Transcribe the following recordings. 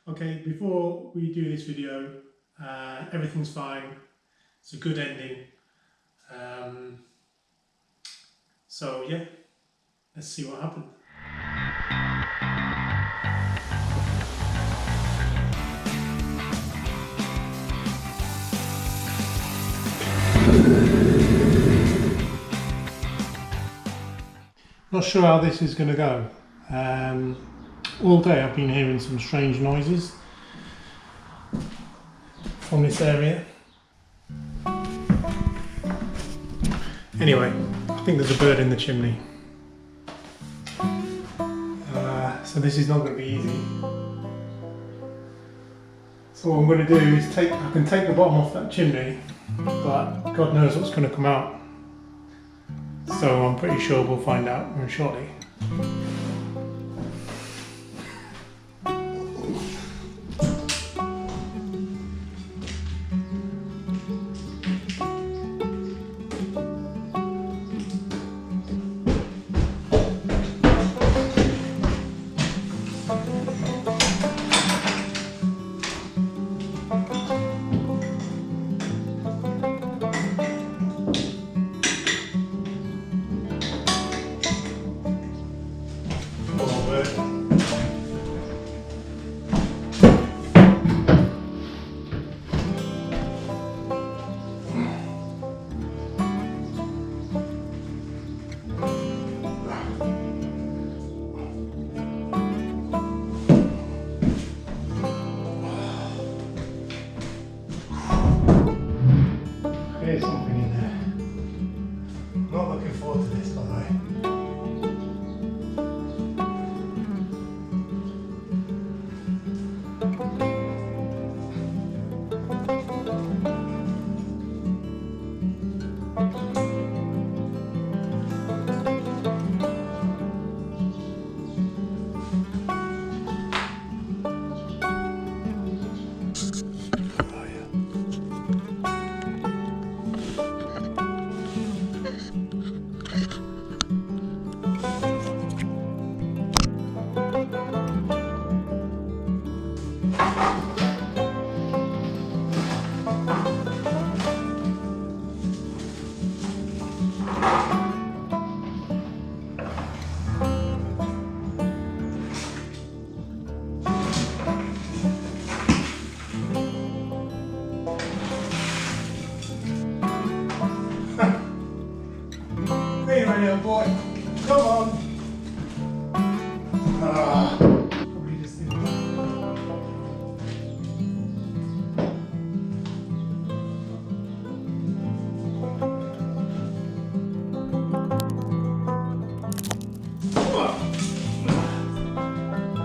Okay, before we do this video, everything's fine. It's a good ending. So yeah, let's see what happens. Not sure how this is going to go. All day I've been hearing some strange noises from this area. Anyway, I think there's a bird in the chimney. So this is not going to be easy. So what I'm going to do is I can take the bottom off that chimney, but God knows what's going to come out. So I'm pretty sure we'll find out very shortly. There's something in there. I'm not looking forward to this, by the way. Hey, little boy, come on. Probably just didn't.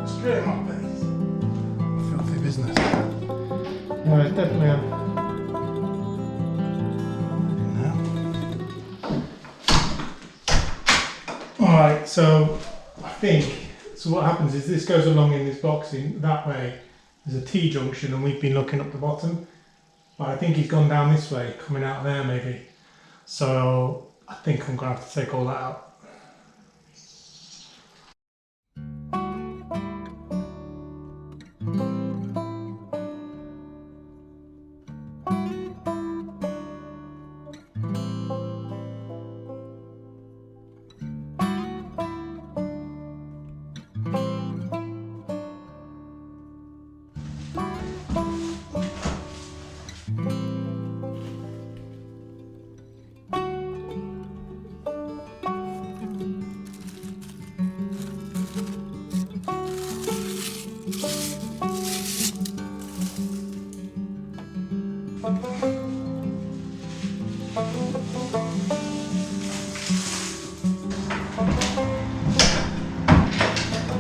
Straight in my face. Filthy business. No, it's definitely on. Alright, so I think, what happens is this goes along in this box in that way. There's a T-junction and we've been looking up the bottom. But I think he's gone down this way, coming out there maybe. So I think I'm going to have to take all that out.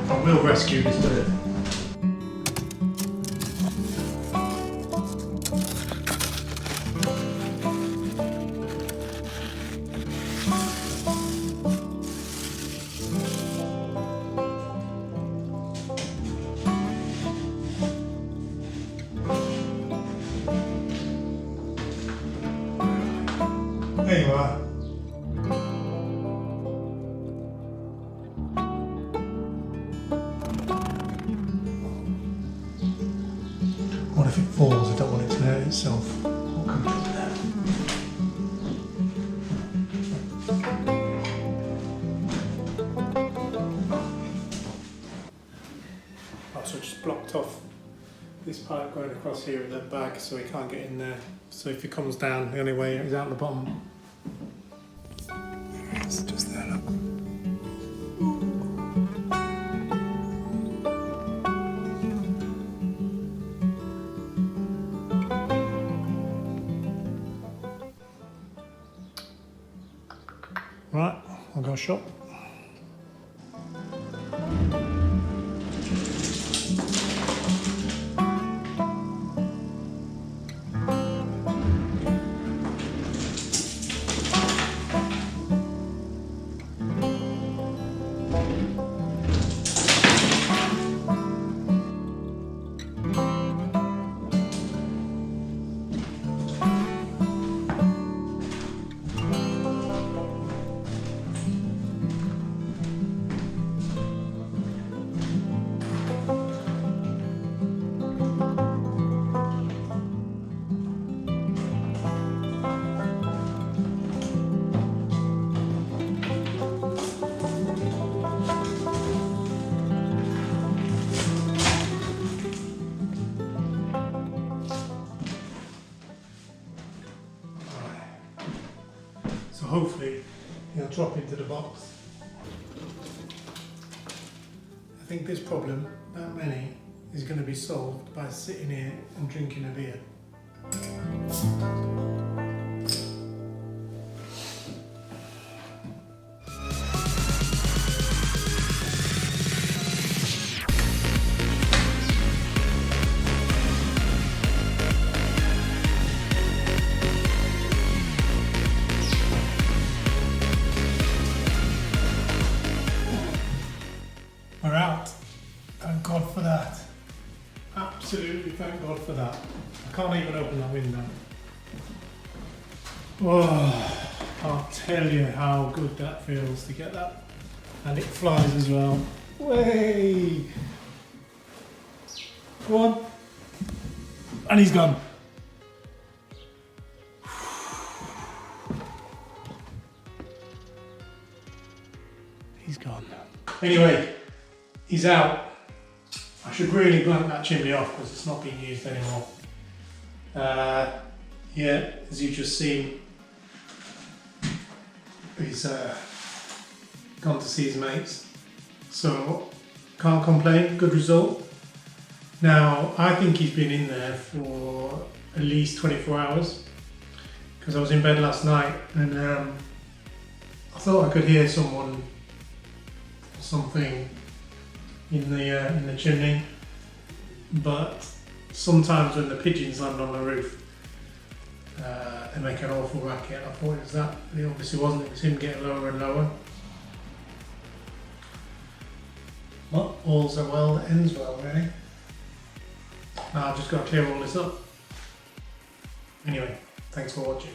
I will rescue this bird. There you are. What if it falls? I don't want it to hurt itself. What can I do there? Oh, so I just blocked off this pipe going across here with that bag so he can't get in there. So if he comes down, the only way is out the bottom. It's just there, look. Right, I'll go shop. So hopefully he'll drop into the box. I think this problem, that many, is going to be solved by sitting here and drinking a beer. We're out. Thank God for that. Absolutely thank God for that. I can't even open that window. Oh, I'll tell you how good that feels to get that. And it flies as well. Way! Go on. And he's gone. He's gone. Anyway. He's out. I should really blank that chimney off because it's not being used anymore. Yeah, as you've just seen, he's gone to see his mates. So, can't complain, good result. Now, I think he's been in there for at least 24 hours because I was in bed last night and I thought I could hear someone or something in the chimney, but sometimes when the pigeons land on the roof, they make an awful racket. I thought it was that, but it obviously wasn't. It was him getting lower and lower. But all's well that ends well, really. Now I've just got to clear all this up. Anyway, thanks for watching.